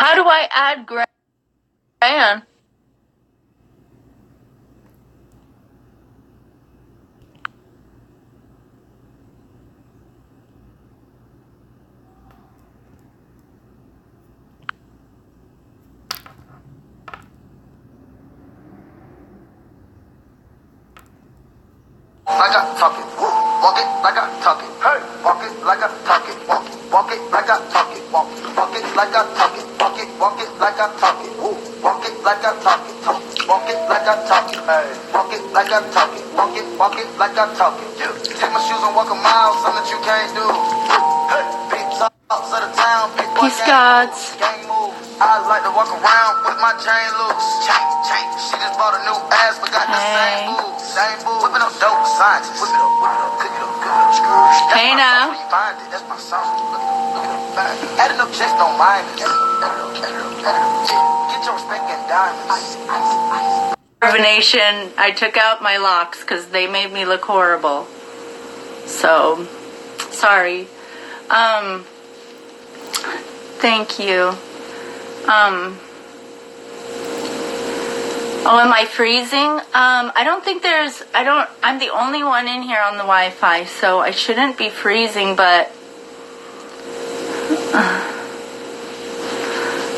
How do I add Gran? Like I talk it, walk it like I talk it. Hey, walk it like I talk it, walk it like I talk it, walk it like I talk it, walk it like I talk it, walk it like I talk it, walk it like I talk it, hey, walk it like I talk it, walk it like I talk it. Yeah. Take my shoes and walk a mile, something that you can't do. Hey, big talks of the town, big boy Peace, gods. gang moves. I like to walk around with my chain loose. Chain. She just bought a new ass, but got the same moves. Whipping up dope scientists. Whip it up, cook it up, screw. Hey now. That's my song. Look it up. Adding up checks don't mind it. Get your respect and diamonds. Carbonation. I took out my locks because they made me look horrible. So, sorry. Thank you. Oh, am I freezing? I don't think I'm the only one in here on the Wi-Fi, so I shouldn't be freezing, but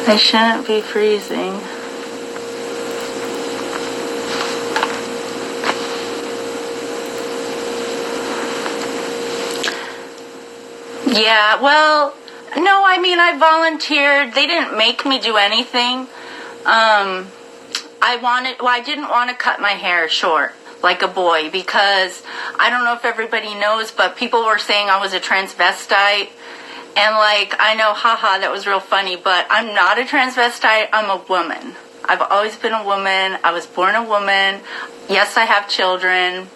I shouldn't be freezing. Yeah, well, no, I mean, I volunteered. They didn't make me do anything. I didn't want to cut my hair short like a boy because I don't know if everybody knows, but people were saying I was a transvestite. And like, I know, haha, that was real funny, but I'm not a transvestite. I'm a woman. I've always been a woman. I was born a woman. Yes, I have children.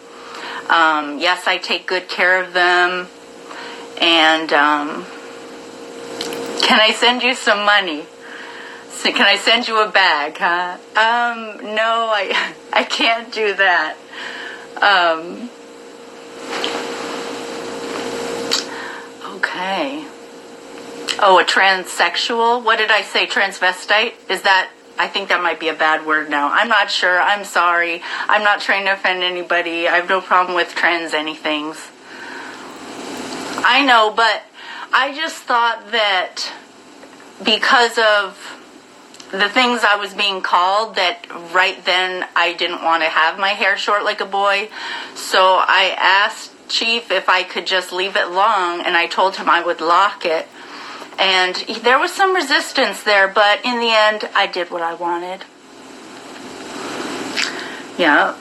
Yes, I take good care of them. And can I send you some money? So can I send you a bag, huh? No, I can't do that. Okay. Oh, a transsexual? What did I say? Transvestite? Is that, I think that might be a bad word now. I'm not sure. I'm sorry. I'm not trying to offend anybody. I have no problem with trans anythings. I know, but I just thought that because of the things I was being called, that right then I didn't want to have my hair short like a boy. So I asked Chief if I could just leave it long, and I told him I would lock it. And there was some resistance there, but in the end, I did what I wanted. Yeah.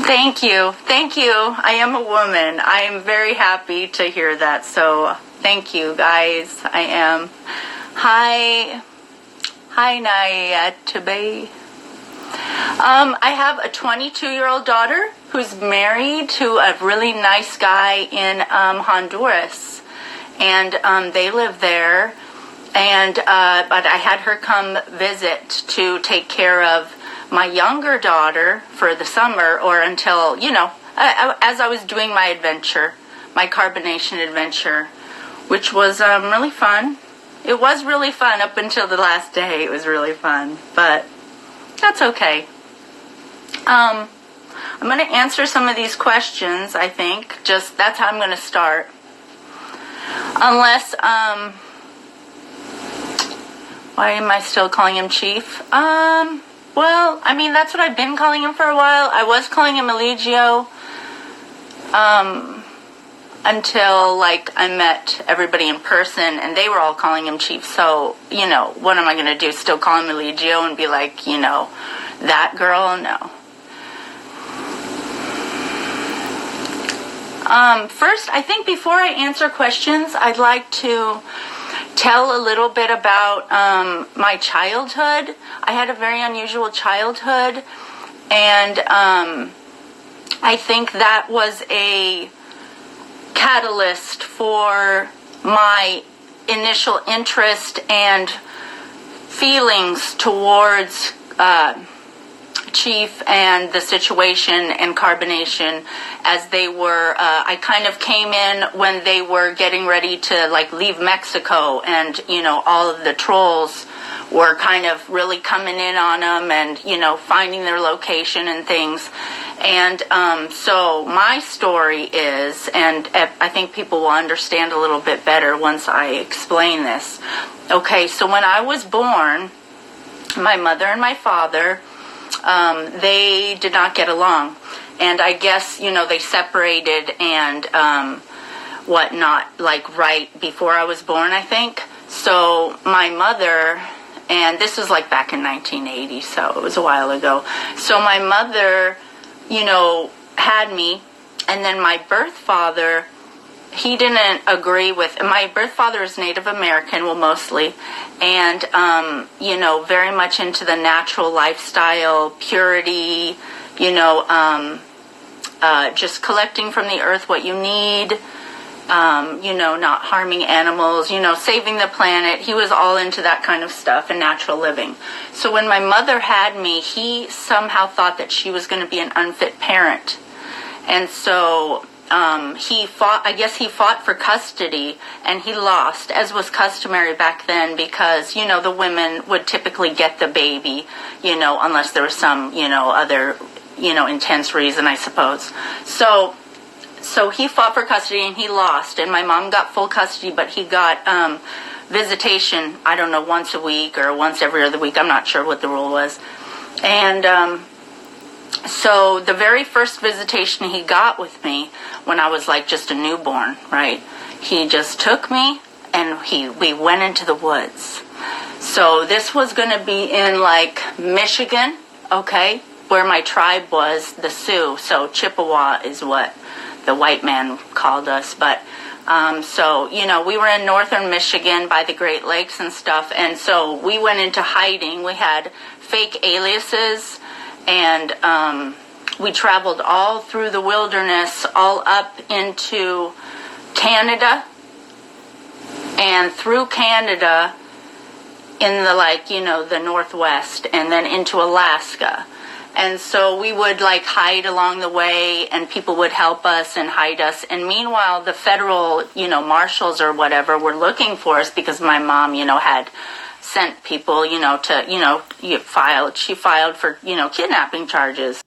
Thank you. Thank you. I am a woman. I am very happy to hear that. So thank you, guys. I am. Hi. Hi, Nayatabe. I have a 22-year-old daughter who's married to a really nice guy in Honduras. And they live there. And but I had her come visit to take care of my younger daughter for the summer, or until, you know, as I was doing my adventure, my carbonation adventure, which was really fun. It was really fun up until the last day. It was really fun, but that's okay. I'm going to answer some of these questions, I think. Just, that's how I'm going to start. Unless, why am I still calling him Chief? Well, I mean, that's what I've been calling him for a while. I was calling him Eligio, until, like, I met everybody in person, and they were all calling him Chief. So, you know, what am I going to do? Still call him Eligio and be like, you know, that girl? No. First, I think before I answer questions, I'd like to tell a little bit about my childhood. I had a very unusual childhood, and I think that was a catalyst for my initial interest and feelings towards chief and the situation and carbonation as they were, I kind of came in when they were getting ready to like leave Mexico, and all of the trolls were kind of really coming in on them and finding their location and things. And so my story is, and I think people will understand a little bit better once I explain this. Okay, so when I was born, my mother and my father, they did not get along. And I guess, they separated and whatnot, like right before I was born, I think. So my mother, and this was like back in 1980, so it was a while ago. So my mother, had me, and then my birth father, he didn't agree with, my birth father is Native American, well, mostly, and, very much into the natural lifestyle, purity, just collecting from the earth what you need, not harming animals, saving the planet. He was all into that kind of stuff and natural living. So when my mother had me, he somehow thought that she was going to be an unfit parent. And so he fought for custody, and he lost, as was customary back then, because, the women would typically get the baby, unless there was some, other, intense reason, I suppose. So he fought for custody, and he lost, and my mom got full custody, but he got visitation, I don't know, once a week or once every other week. I'm not sure what the rule was. And so the very first visitation he got with me, when I was like just a newborn, right, he just took me and we went into the woods. So this was going to be in like Michigan, okay, where my tribe was, the Sioux. So Chippewa is what the white man called us. But so, we were in northern Michigan by the Great Lakes and stuff. And so we went into hiding. We had fake aliases, and we traveled all through the wilderness, all up into Canada, and through Canada in the the Northwest, and then into Alaska. And so we would hide along the way, and people would help us and hide us. And meanwhile, the federal, marshals or whatever were looking for us, because my mom, had sent people, to, she filed for, kidnapping charges.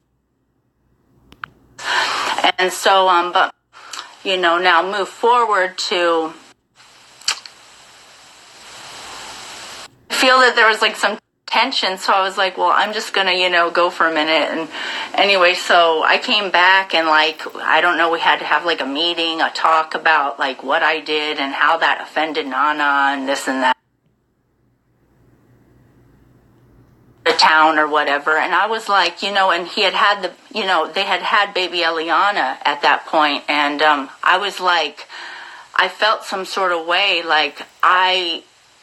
And so, but, now move forward to feel that there was some tension, so I was like, well, I'm just gonna, go for a minute. And anyway, so I came back, and I don't know, we had to have a meeting, a talk about what I did and how that offended Nana and this and that, the town or whatever. And I was like, and he had the, they had baby Eliana at that point, and I was like, I felt some sort of way,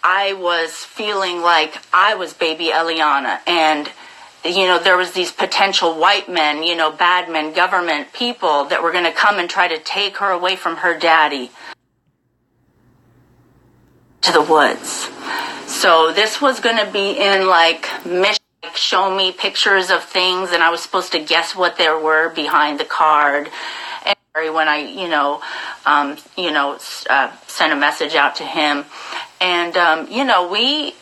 I was feeling like I was baby Eliana, and, there was these potential white men, bad men, government people that were going to come and try to take her away from her daddy to the woods. So this was going to be in Michigan, show me pictures of things, and I was supposed to guess what there were behind the card. And when I, sent a message out to him. And, we,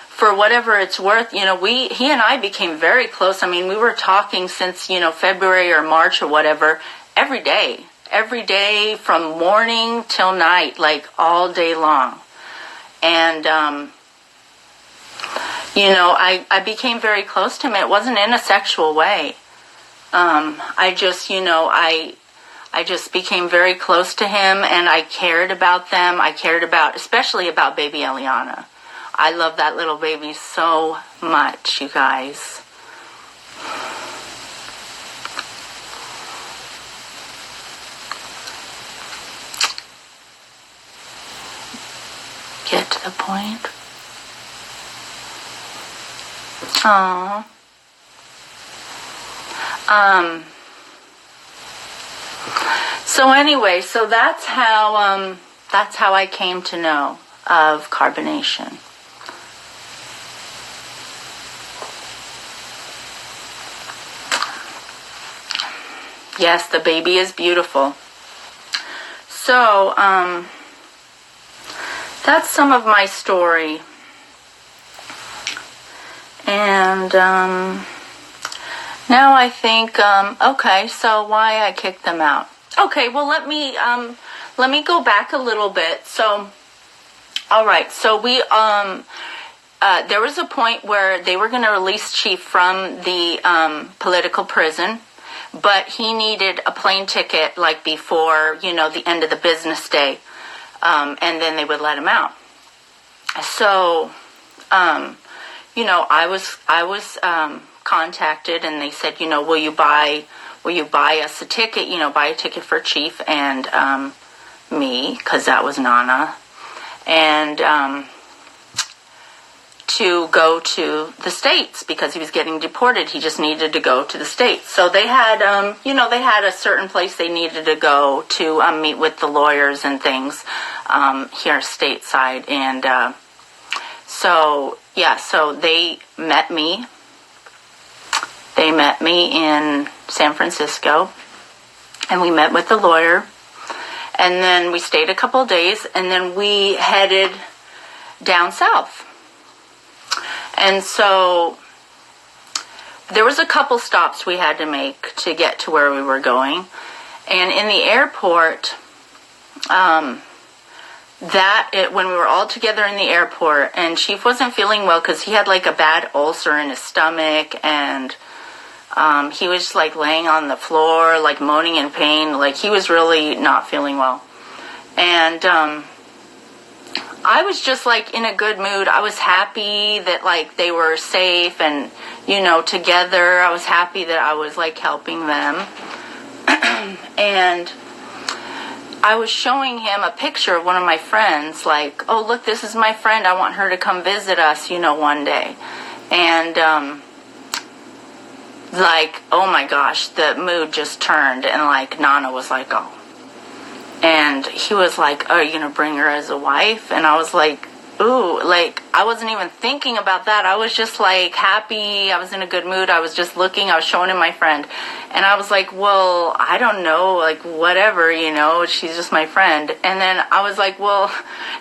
for whatever it's worth, he and I became very close. I mean, we were talking since, February or March or whatever, every day from morning till night, all day long. And, I became very close to him. It wasn't in a sexual way. I just became very close to him, and I cared about them. I cared especially about baby Eliana. I love that little baby so much, you guys. Get to the point. Aww. So anyway, so that's how I came to know of carbonation. Yes, the baby is beautiful. So, that's some of my story. And, now I think, okay, so why I kicked them out. Okay, well, let me go back a little bit. So, all right, so we, there was a point where they were going to release Chief from the political prison, but he needed a plane ticket like before, the end of the business day, and then they would let him out. So, I was contacted, and they said, will you buy us a ticket? Buy a ticket for Chief and me, because that was Nana, and to go to the States because he was getting deported. He just needed to go to the States. So they had, they had a certain place they needed to go to meet with the lawyers and things here stateside. And so they met me. They met me in San Francisco, and we met with the lawyer. And then we stayed a couple of days, and then we headed down south. And so there was a couple stops we had to make to get to where we were going. And in the airport, when we were all together in the airport, and Chief wasn't feeling well because he had like a bad ulcer in his stomach, and he was just like laying on the floor, like moaning in pain, like he was really not feeling well. And I was just like in a good mood. I was happy that like they were safe and, together. I was happy that I was like helping them. And I was showing him a picture of one of my friends, like, oh, look, this is my friend. I want her to come visit us, one day. And, like, oh my gosh, the mood just turned, and like Nana was like, oh. And he was like, are you going to bring her as a wife? And I was like, ooh, like, I wasn't even thinking about that. I was just like happy. I was in a good mood. I was just looking. I was showing him my friend. And I was like, well, I don't know, like, whatever, she's just my friend. And then I was like, well,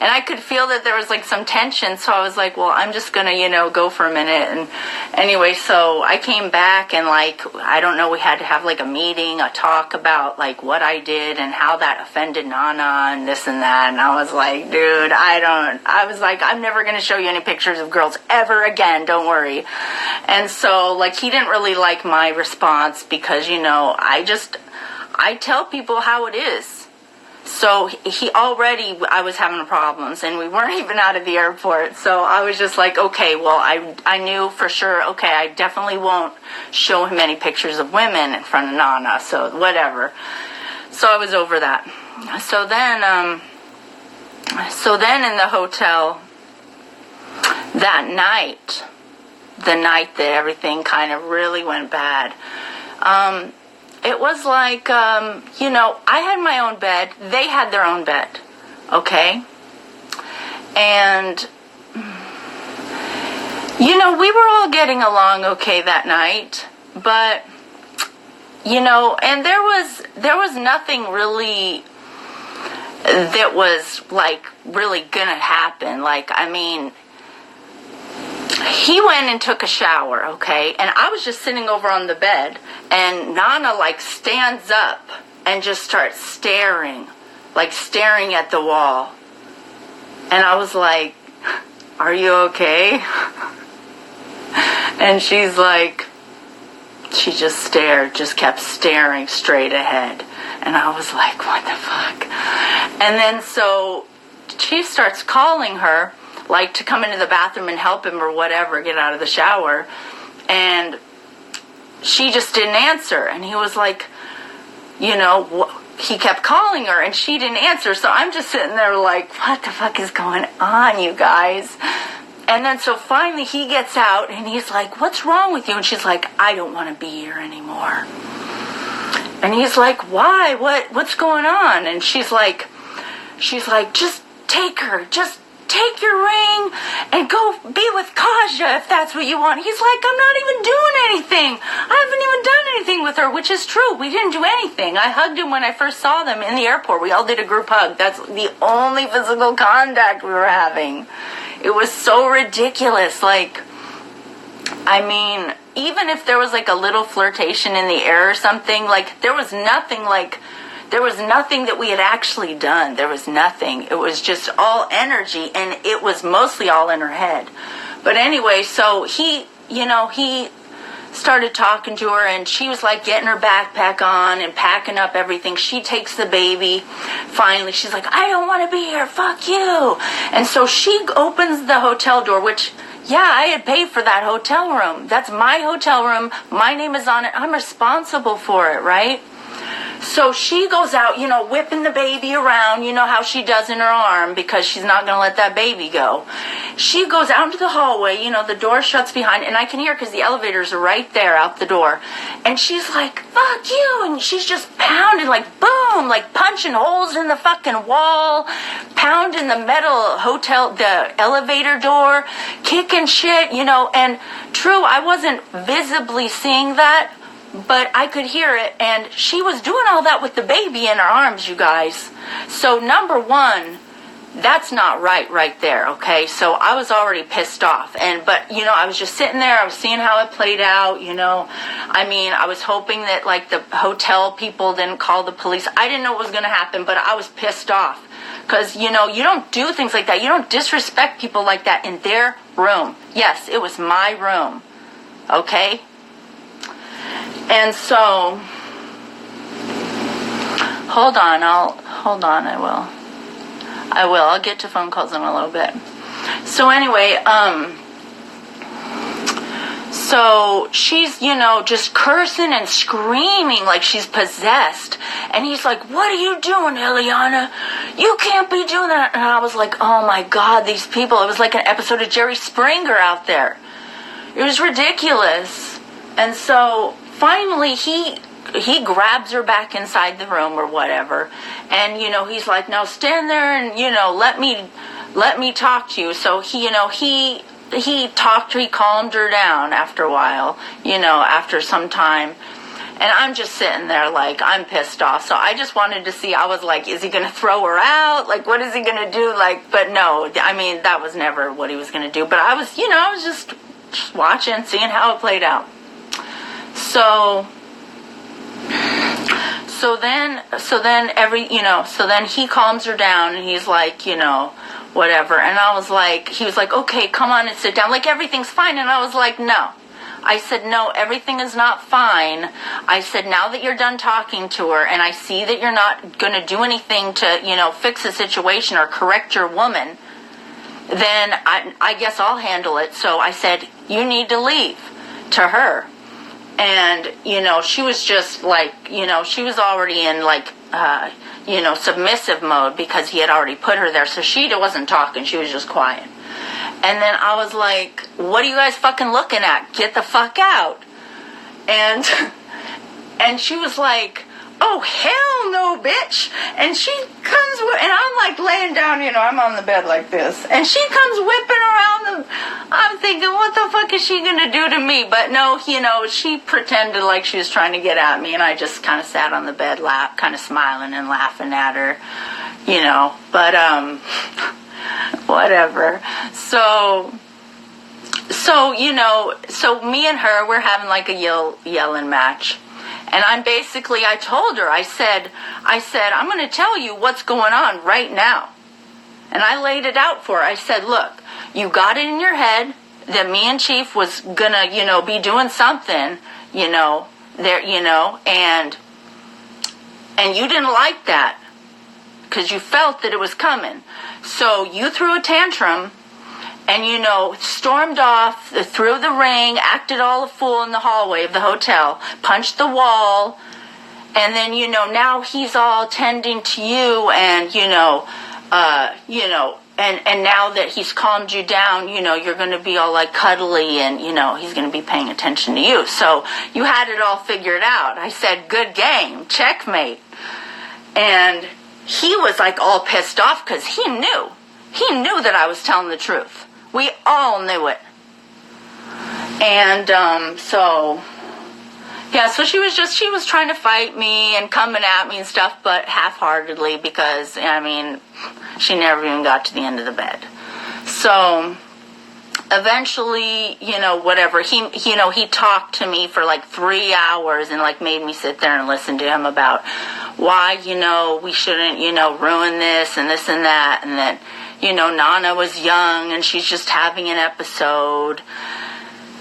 and I could feel that there was like some tension. So I was like, well, I'm just going to, go for a minute. And anyway, so I came back, and like, I don't know, we had to have like a meeting, a talk about like what I did and how that offended Nana and this and that. And I was like, dude, I was like, I'm never going to show you any pictures of girls ever again. Don't worry. And so like, he didn't really like my response because, I tell people how it is. So I was having problems, and we weren't even out of the airport. So I was just like, okay, well, I knew for sure, okay, I definitely won't show him any pictures of women in front of Nana. So whatever. So I was over that. So then in the hotel that night, the night that everything kind of really went bad, it was like, I had my own bed. They had their own bed. Okay? And, we were all getting along okay that night. But, and there was nothing really that was, like, really gonna happen. Like, I mean, he went and took a shower, okay? And I was just sitting over on the bed, and Nana, like, stands up and just starts staring at the wall. And I was like, are you okay? And she's like, she just kept staring straight ahead. And I was like, what the fuck? And then so Chief starts calling her, like, to come into the bathroom and help him or whatever, get out of the shower. And she just didn't answer. And he was like, he kept calling her, and she didn't answer. So I'm just sitting there like, what the fuck is going on, you guys? And then so finally he gets out, and he's like, what's wrong with you? And she's like, I don't want to be here anymore. And he's like, why? What's going on? And she's like, just take her take your ring and go be with Kajjah if that's what you want. He's like, I'm not even doing anything. I haven't even done anything with her, which is true. We didn't do anything. I hugged him when I first saw them in the airport. We all did a group hug. That's the only physical contact we were having. It was so ridiculous. Like, I mean, even if there was like a little flirtation in the air or something, like there was nothing that we had actually done. There was nothing. It was just all energy, and it was mostly all in her head. But anyway, so he started talking to her, and she was like getting her backpack on and packing up everything. She takes the baby. Finally, she's like, I don't want to be here. Fuck you. And so she opens the hotel door, which, yeah, I had paid for that hotel room. That's my hotel room. My name is on it. I'm responsible for it, right? So she goes out, whipping the baby around, how she does in her arm, because she's not going to let that baby go. She goes out into the hallway, the door shuts behind, and I can hear because the elevators are right there out the door. And she's like, fuck you. And she's just pounding, like, boom, like punching holes in the fucking wall, pounding the the elevator door, kicking shit, and true, I wasn't visibly seeing that, but I could hear it, and she was doing all that with the baby in her arms, you guys. So number one, that's not right there, okay? So I was already pissed off, but I was just sitting there, I was seeing how it played out, I mean, I was hoping that like the hotel people didn't call the police. I didn't know what was going to happen, but I was pissed off, because you don't do things like that. You don't disrespect people like that in their room. Yes, it was my room, okay? And so, hold on, I will. I'll get to phone calls in a little bit. So anyway, so she's, just cursing and screaming like she's possessed. And he's like, what are you doing, Eliana? You can't be doing that. And I was like, oh my God, these people. It was like an episode of Jerry Springer out there. It was ridiculous. And so finally he grabs her back inside the room or whatever, and he's like, now stand there and let me talk to you. So he talked to her, he calmed her down after a while, after some time. And I'm just sitting there like, I'm pissed off. So I just wanted to see, I was like, is he going to throw her out? Like, what is he going to do? Like, but no, I mean, that was never what he was going to do. But I was just watching, seeing how it played out. So then he calms her down, and he's like, whatever. And he was like, okay, come on and sit down. Like, everything's fine. And I was like, no. I said, no, everything is not fine. I said, now that you're done talking to her, and I see that you're not going to do anything to, fix the situation or correct your woman, then I guess I'll handle it. So I said, you need to leave, to her. And, she was just like, she was already in like, submissive mode, because he had already put her there. So she wasn't talking. She was just quiet. And then I was like, what are you guys fucking looking at? Get the fuck out. And she was like, oh, hell no, bitch. And she comes, and I'm like laying down, I'm on the bed like this. And she comes whipping around I'm thinking, what the fuck is she going to do to me? But no, she pretended like she was trying to get at me. And I just kind of sat on the bed, kind of smiling and laughing at her, But, whatever. So me and her, we're having like a yelling match. And I told her, I said, I'm going to tell you what's going on right now. And I laid it out for her. I said, look, you got it in your head that me and Chief was going to, be doing something, and you didn't like that because you felt that it was coming. So you threw a tantrum and, stormed off, threw the ring, acted all a fool in the hallway of the hotel, punched the wall, and then, now he's all tending to you, and, and now that he's calmed you down, you're going to be all like cuddly, and, he's going to be paying attention to you. So you had it all figured out. I said, good game, checkmate. And he was like all pissed off because he knew. he knew that I was telling the truth. We all knew it. And so she was trying to fight me and coming at me and stuff, but half-heartedly, because, I mean, she never even got to the end of the bed. So eventually, whatever, he talked to me for like 3 hours and like made me sit there and listen to him about why, we shouldn't, ruin this and that, and that, Nana was young and she's just having an episode.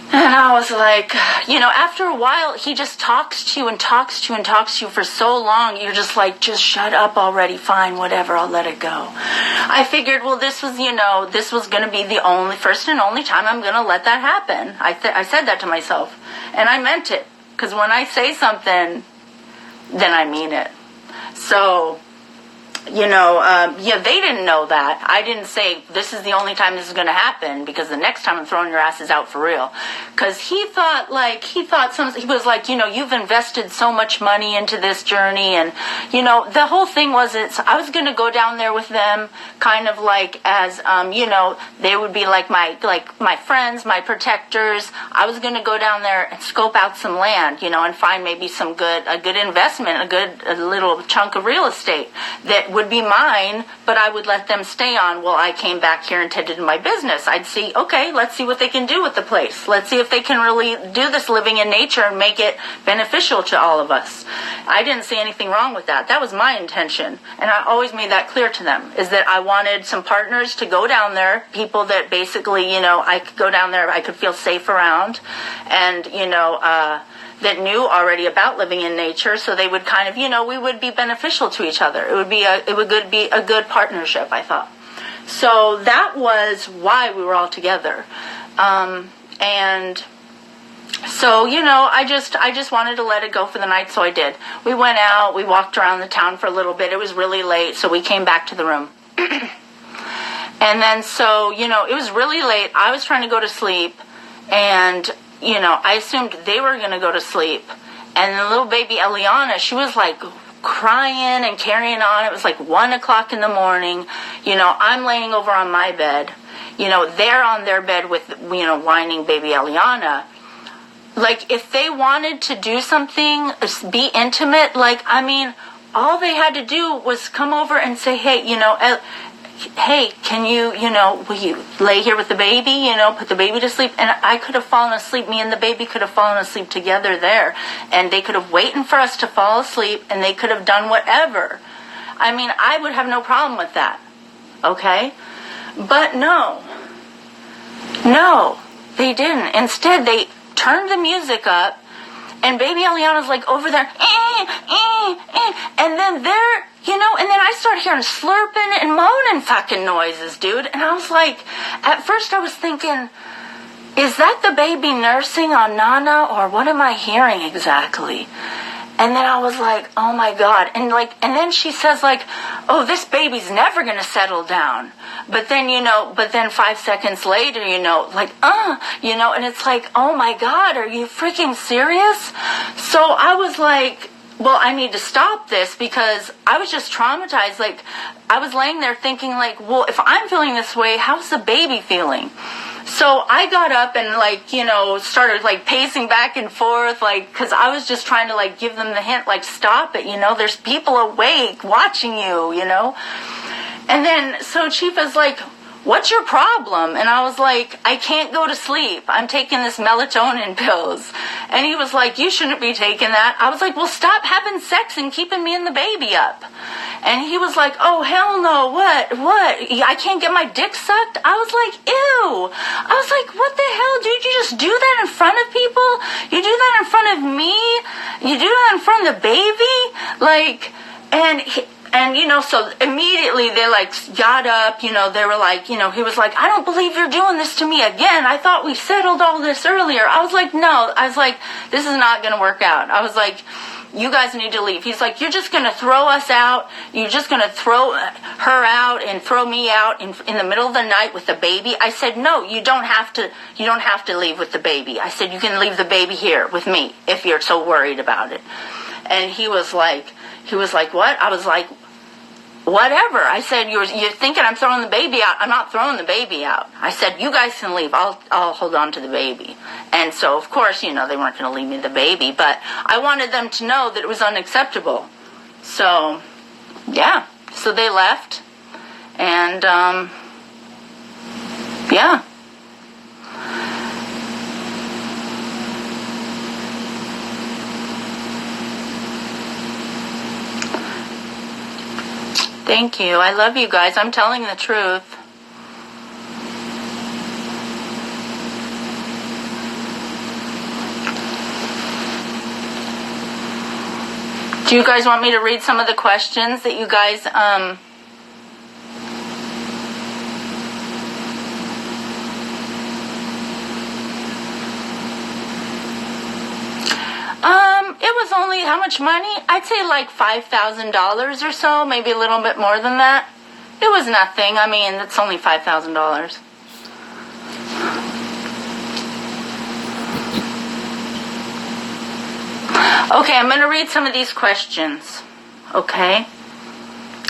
And I was like, after a while, he just talks to you and talks to you and talks to you for so long, you're just like, just shut up already, fine, whatever, I'll let it go. I figured, well, this was going to be the first and only time I'm going to let that happen. I said that to myself, and I meant it, because when I say something, then I mean it. So, they didn't know that. I didn't say, this is the only time this is going to happen, because the next time I'm throwing your asses out for real. Because he was like, you've invested so much money into this journey, and, the whole thing was, I was going to go down there with them, kind of like as, they would be like my friends, my protectors. I was going to go down there and scope out some land, and find maybe a good investment, a little chunk of real estate that would be mine, but I would let them stay on while I came back here and tended to my business. I'd see, okay, let's see what they can do with the place. Let's see if they can really do this living in nature and make it beneficial to all of us. I didn't see anything wrong with that. That was my intention. And I always made that clear to them, is that I wanted some partners to go down there, people that basically, I could go down there, I could feel safe around, and, that knew already about living in nature, so they would kind of, we would be beneficial to each other. It would be a good partnership, I thought. So that was why we were all together. And so, I just wanted to let it go for the night, so I did. We went out, we walked around the town for a little bit. It was really late, so we came back to the room. And then, so, it was really late. I was trying to go to sleep, and I assumed they were going to go to sleep. And the little baby Eliana, she was like crying and carrying on. It was like 1 o'clock in the morning. I'm laying over on my bed. They're on their bed with, whining baby Eliana. Like, if they wanted to do something, be intimate, all they had to do was come over and say, hey, hey, can you, will you lay here with the baby, put the baby to sleep? And I could have fallen asleep. Me and the baby could have fallen asleep together there. And they could have waited for us to fall asleep, and they could have done whatever. I would have no problem with that. Okay? But no, they didn't. Instead, they turned the music up, and baby Eliana's like over there, and then and then I started hearing slurping and moaning fucking noises, dude. And I was like, at first I was thinking, is that the baby nursing on Nana, or what am I hearing exactly? And then I was like, oh my God. And then she says oh, this baby's never going to settle down. But then, 5 seconds later, and it's like, oh my God, are you freaking serious? So I was like, well, I need to stop this, because I was just traumatized. I was laying there thinking well, if I'm feeling this way, how's the baby feeling? So I got up and started pacing back and forth, because I was just trying to give them the hint, stop it, there's people awake watching you, And then, so Chifa's like, what's your problem? And I was like, I can't go to sleep. I'm taking this melatonin pills. And he was like, you shouldn't be taking that. I was like, well, stop having sex and keeping me and the baby up. And he was like, oh, hell no, what? I can't get my dick sucked? I was like, ew. I was like, what the hell, dude? You just do that in front of people? You do that in front of me? You do that in front of the baby? So immediately they got up, they were he was like, I don't believe you're doing this to me again. I thought we settled all this earlier. I was like, no. I was like, this is not going to work out. I was like, you guys need to leave. He's like, you're just going to throw us out. You're just going to throw her out and throw me out in the middle of the night with the baby. I said, no, you don't have to leave with the baby. I said, you can leave the baby here with me if you're so worried about it. And he was like, what? I was like, whatever. I said, you're thinking I'm throwing the baby out. I'm not throwing the baby out. I said, you guys can leave. I'll hold on to the baby. And so, of course, they weren't going to leave me the baby, but I wanted them to know that it was unacceptable. So, yeah. So they left. And, yeah. Thank you. I love you guys. I'm telling the truth. Do you guys want me to read some of the questions that you guys, it was only, how much money? I'd say like $5,000 or so, maybe a little bit more than that. It was nothing. I mean, it's only $5,000. Okay, I'm going to read some of these questions. Okay?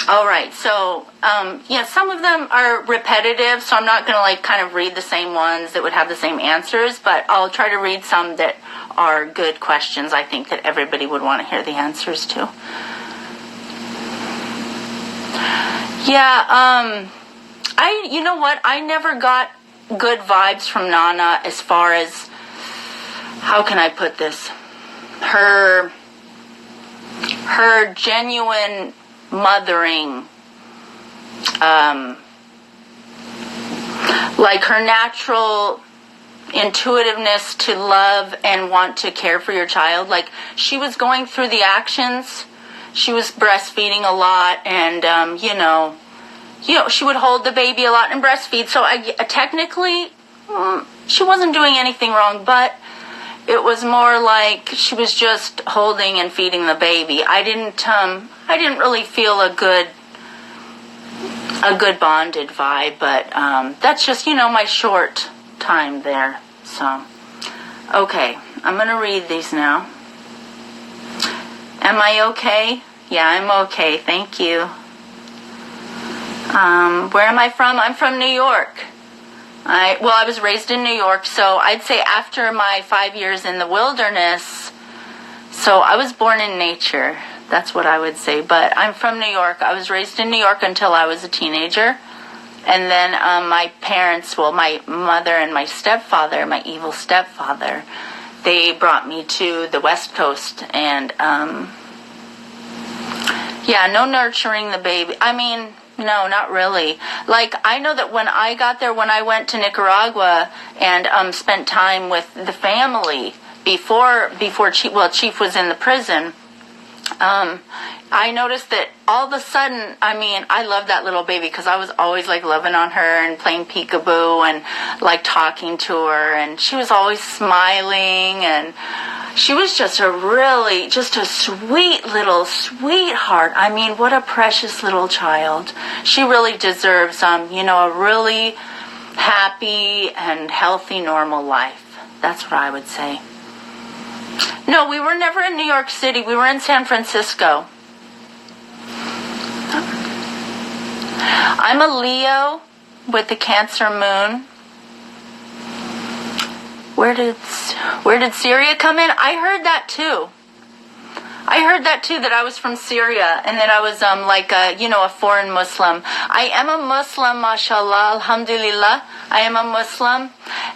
All right, so, some of them are repetitive, so I'm not going to, kind of read the same ones that would have the same answers, but I'll try to read some that are good questions I think that everybody would want to hear the answers to. Yeah, you know what? I never got good vibes from Nana as far as, how can I put this? Her genuine mothering, like her natural intuitiveness to love and want to care for your child. Like, she was going through the actions. She was breastfeeding a lot, and she would hold the baby a lot and breastfeed. So technically, she wasn't doing anything wrong, but it was more like she was just holding and feeding the baby. I didn't really feel a good bonded vibe, but that's just, my short time there. So, okay, I'm going to read these now. Am I okay? Yeah, I'm okay. Thank you. Where am I from? I'm from New York. I was raised in New York, so I'd say after my 5 years in the wilderness, so I was born in nature. That's what I would say. But I'm from New York. I was raised in New York until I was a teenager. And then my parents, my mother and my stepfather, my evil stepfather, they brought me to the West Coast. And, no nurturing the baby. I mean, no, not really. Like, I know that when I got there, when I went to Nicaragua and spent time with the family before Chief was in the prison, I noticed that all of a sudden, I loved that little baby because I was always loving on her and playing peekaboo and talking to her, and she was always smiling, and she was just a sweet little sweetheart. What a precious little child. She really deserves a really happy and healthy, normal life. That's what I would say. No, we were never in New York City. We were in San Francisco. I'm a Leo with the Cancer moon. Where did Syria come in? I heard that too. That I was from Syria and that I was a foreign Muslim. I am a Muslim, mashallah, alhamdulillah. I am a Muslim,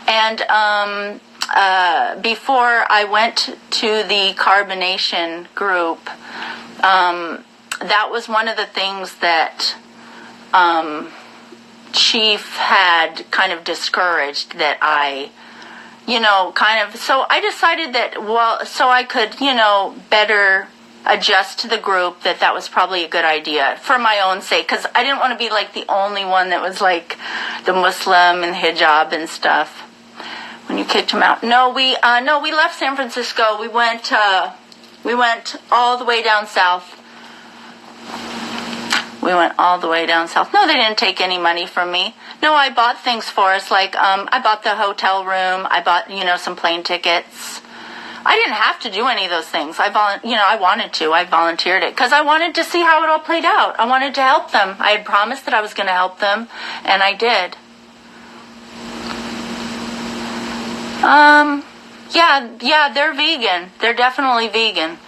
and before I went to the carbonnation group, that was one of the things that Chief had kind of discouraged that I, so I decided that, so I could, better adjust to the group, that was probably a good idea for my own sake, because I didn't want to be the only one that was the Muslim and hijab and stuff. When you kicked him out? No, we left San Francisco. We went all the way down south. No, they didn't take any money from me. No, I bought things for us. I bought the hotel room. I bought, some plane tickets. I didn't have to do any of those things. I wanted to. I volunteered it because I wanted to see how it all played out. I wanted to help them. I had promised that I was going to help them, and I did. Yeah, they're vegan. They're definitely vegan.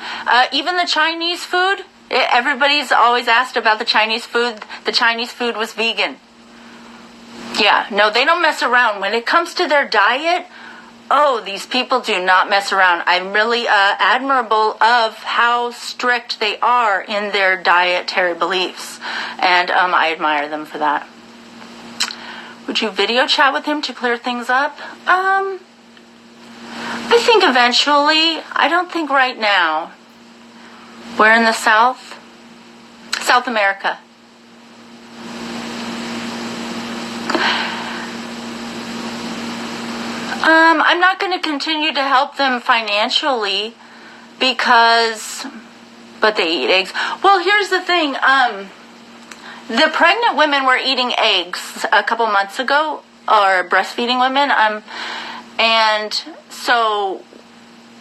Even the Chinese food, everybody's always asked about the Chinese food. The Chinese food was vegan. Yeah, no, they don't mess around. When it comes to their diet, these people do not mess around. I'm really admirable of how strict they are in their dietary beliefs. And I admire them for that. Would you video chat with him to clear things up? I think eventually. I don't think right now. We're in the South America. I'm not going to continue to help them financially but they eat eggs. Well, here's the thing. The pregnant women were eating eggs a couple months ago, or breastfeeding women. And so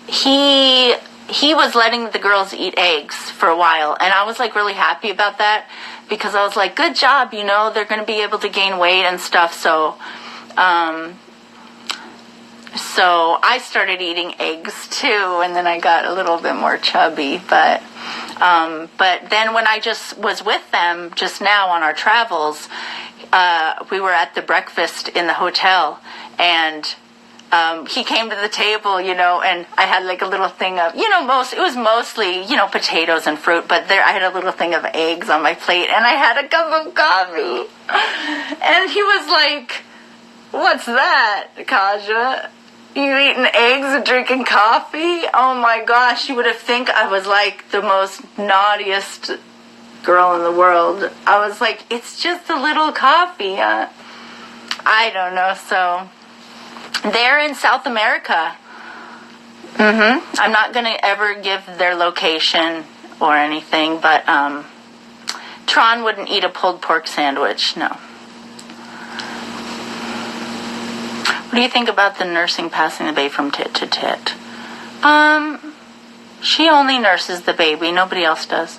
he was letting the girls eat eggs for a while, and I was like really happy about that because I was like, good job, they're going to be able to gain weight and stuff. So I started eating eggs too, and then I got a little bit more chubby. But then when I just was with them just now on our travels, we were at the breakfast in the hotel, and he came to the table, and I had like a little thing of, it was mostly, potatoes and fruit, but I had a little thing of eggs on my plate, and I had a cup of coffee. And he was like, what's that, Kajjah? You eating eggs and drinking coffee? Oh my gosh, you would have think I was like the most naughtiest girl in the world. I was like, it's just a little coffee. I don't know, so they're in South America. I'm not going to ever give their location or anything, but Tron wouldn't eat a pulled pork sandwich, no. What do you think about the nursing passing the baby from tit to tit? She only nurses the baby. Nobody else does.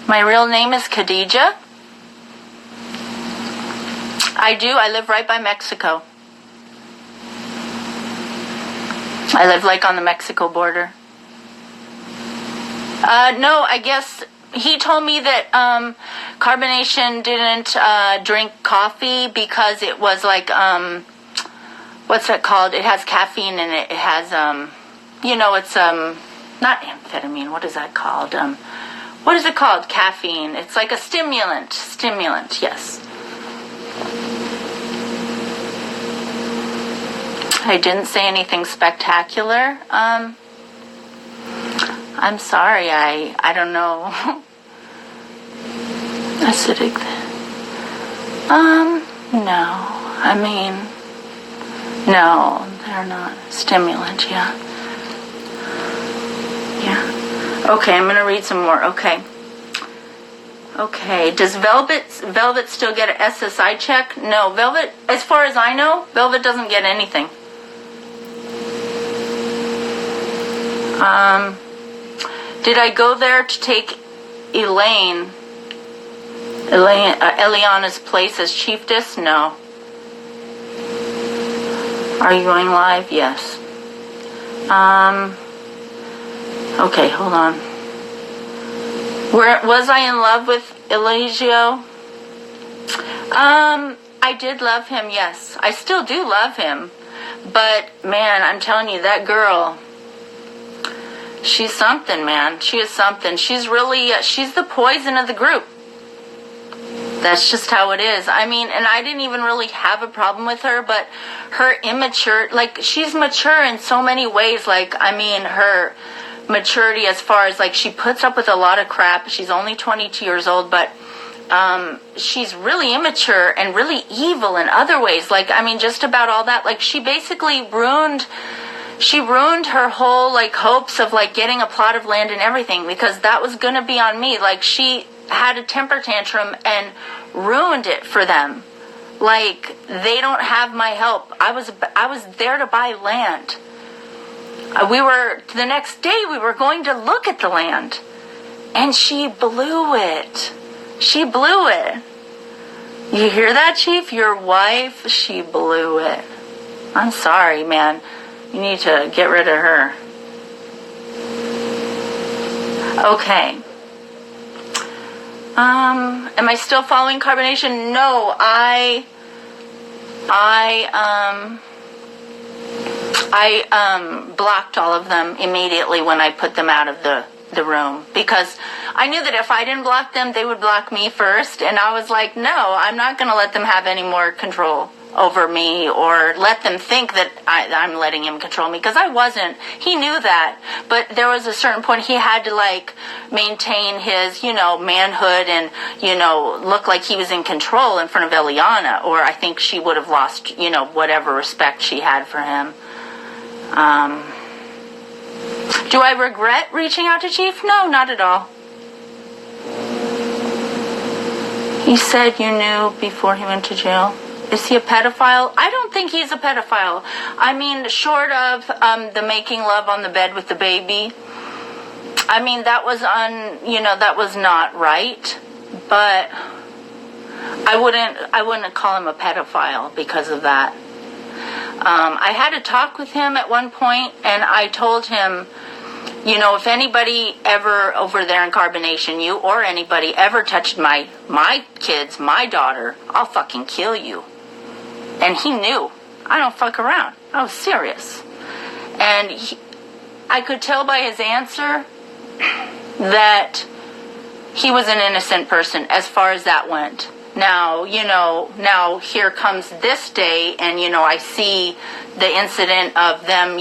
My real name is Khadijah. I do. I live right by Mexico. I live like on the Mexico border. No, I guess he told me that carbonation didn't drink coffee because it was like what's that called? It has caffeine in it. It has it's not amphetamine. What is that called? What is it called? Caffeine. It's like a stimulant. Yes. I didn't say anything spectacular. I'm sorry. I don't know. Acidic. No. I mean, no, they're not. Stimulant, yeah. Yeah. Okay, I'm going to read some more. Okay. Does Velvet still get an SSI check? No, Velvet, as far as I know, Velvet doesn't get anything. Did I go there to take Eliana's place as chiefess? No. Are you going live? Yes. Okay, hold on. Was I in love with Eligio? I did love him, yes. I still do love him. But, man, I'm telling you, that girl, she's something, man. She is something. She's really, she's the poison of the group. That's just how it is. I mean, and I didn't even really have a problem with her, but her immature, like, she's mature in so many ways. Like, I mean, her maturity as far as, like, she puts up with a lot of crap. She's only 22 years old, but she's really immature and really evil in other ways. Like, I mean, just about all that. Like, she basically ruined her whole, like, hopes of, like, getting a plot of land and everything, because that was going to be on me. Like, she had a temper tantrum and ruined it for them. Like, they don't have my help. I was there to buy land. The next day we were going to look at the land, and she blew it. She blew it. You hear that, Chief? Your wife, she blew it. I'm sorry, man. You need to get rid of her. Okay. Am I still following carbonation? No, I blocked all of them immediately when I put them out of the room, because I knew that if I didn't block them, they would block me first, and I was like, no, I'm not going to let them have any more control over me, or let them think that I'm letting him control me, because I wasn't. He knew that, but there was a certain point he had to like maintain his, manhood, and look like he was in control in front of Eliana, or I think she would have lost, whatever respect she had for him. Do I regret reaching out to Chief? No, not at all. He said you knew before he went to jail. Is he a pedophile? I don't think he's a pedophile. I mean, short of the making love on the bed with the baby. I mean, that was that was not right. But I wouldn't call him a pedophile because of that. I had a talk with him at one point, and I told him, if anybody ever over there in carbonation, you or anybody ever touched my kids, my daughter, I'll fucking kill you. And he knew. I don't fuck around. I was serious. And I could tell by his answer that he was an innocent person as far as that went. Now, now here comes this day, and, I see the incident of them,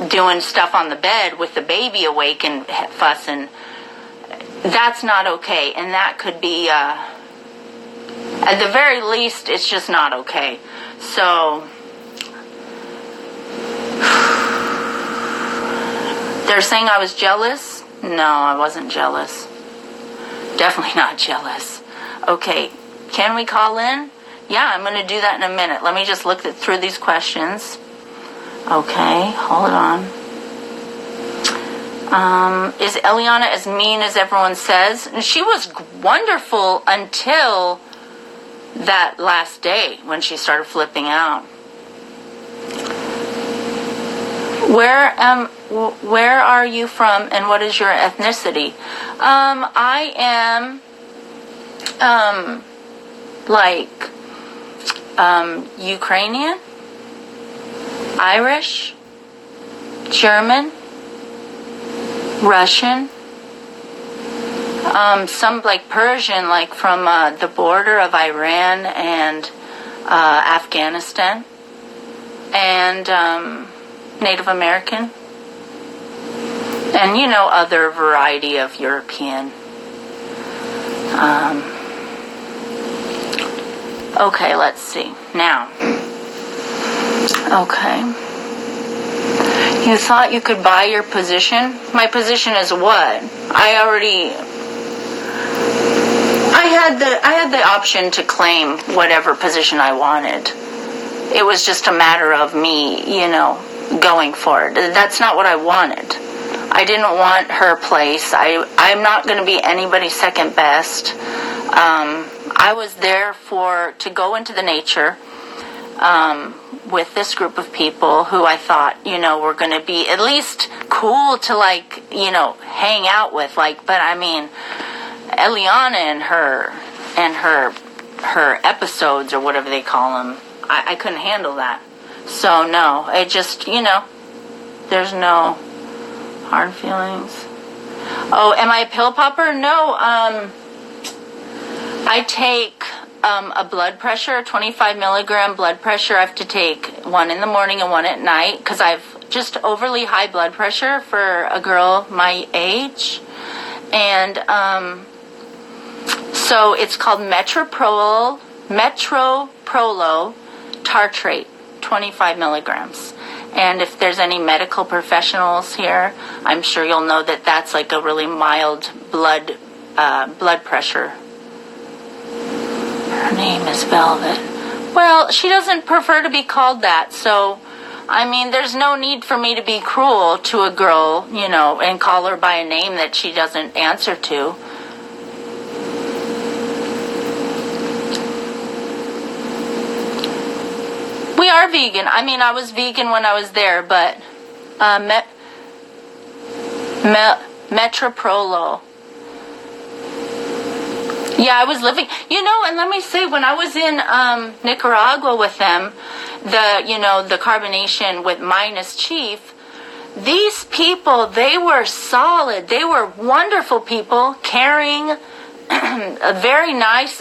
doing stuff on the bed with the baby awake and fussing. That's not okay, and that could be, at the very least, it's just not okay. So, they're saying I was jealous? No, I wasn't jealous. Definitely not jealous. Okay, can we call in? Yeah, I'm going to do that in a minute. Let me just look through these questions. Okay, hold on. Is Eliana as mean as everyone says? And she was wonderful until that last day when she started flipping out. Where are you from, and what is your ethnicity? I am Ukrainian, Irish, German, Russian, some like Persian, like from the border of Iran and Afghanistan, and Native American, and other variety of European. Okay, let's see. Now, okay. You thought you could buy your position? My position is what? I had the option to claim whatever position I wanted. It was just a matter of me, going for it. That's not what I wanted. I didn't want her place. I'm not going to be anybody's second best. I was there to go into the nature with this group of people who I thought, were going to be at least cool to hang out with. But I mean, Eliana and her episodes, or whatever they call them, I couldn't handle that. So no, it just, there's no hard feelings. Oh, am I a pill popper? No, I take a blood pressure, 25 milligram blood pressure. I have to take one in the morning and one at night because I've just overly high blood pressure for a girl my age. And so it's called metoprolol tartrate, 25 milligrams. And if there's any medical professionals here, I'm sure you'll know that that's like a really mild blood pressure. Her name is Velvet. Well, she doesn't prefer to be called that, so I mean, there's no need for me to be cruel to a girl, you know, and call her by a name that she doesn't answer to. We are vegan. I mean, I was vegan when I was there, but Metroprolo. Yeah, I was living, you know, and let me say, when I was in Nicaragua with them, the carbonation with Minus Chief, these people, they were solid. They were wonderful people, caring, very nice,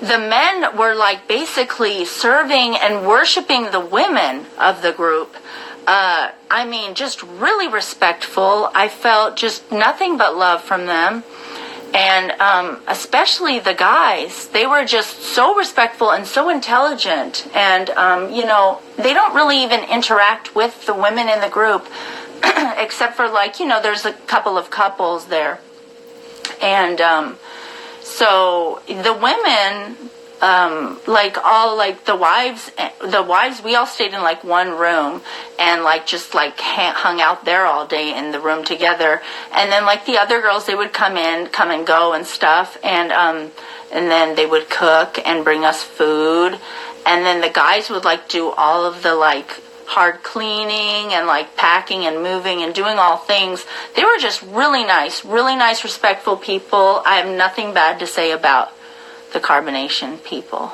the men were like basically serving and worshiping the women of the group. I mean, just really respectful. I felt just nothing but love from them. And especially the guys, they were just so respectful and so intelligent. And, they don't really even interact with the women in the group, except for there's a couple of couples there. And so the women, the wives, we all stayed in like one room and hung out there all day in the room together. And then the other girls, they would come and go and stuff. And then they would cook and bring us food. And then the guys would do all of the hard cleaning and packing and moving and doing all things. They were just really nice, respectful people. I have nothing bad to say about the carbonation people.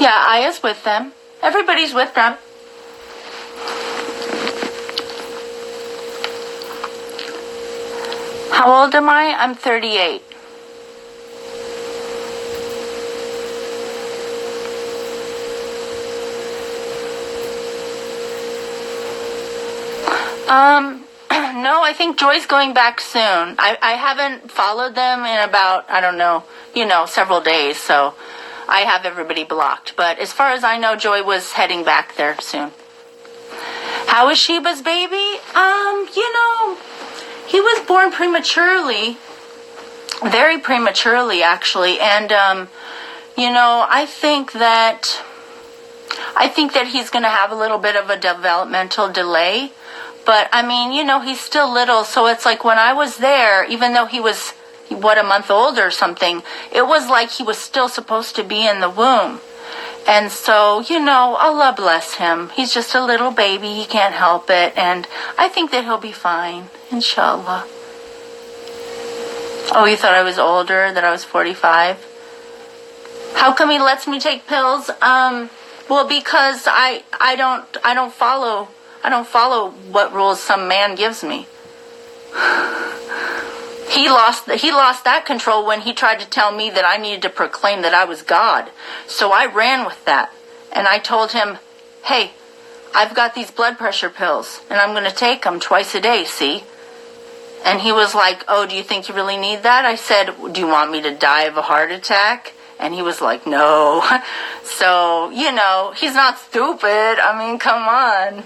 Yeah, Aya's with them. Everybody's with them. How old am I? I'm 38. No, I think Joy's going back soon. I haven't followed them in about, I don't know, several days, so I have everybody blocked. But as far as I know, Joy was heading back there soon. How is Sheba's baby? He was born prematurely, very prematurely, actually. And, I think that he's going to have a little bit of a developmental delay. But, I mean, he's still little. So it's like when I was there, even though he was, a month old or something, it was like he was still supposed to be in the womb. And so, Allah bless him. He's just a little baby. He can't help it. And I think that he'll be fine, inshallah. Oh, you thought I was older, that I was 45? How come he lets me take pills? Well, because I don't follow what rules some man gives me. He lost that control when he tried to tell me that I needed to proclaim that I was God. So I ran with that. And I told him, hey, I've got these blood pressure pills, and I'm going to take them twice a day, see? And he was like, oh, do you think you really need that? I said, do you want me to die of a heart attack? And he was like, no. So, he's not stupid. I mean, come on.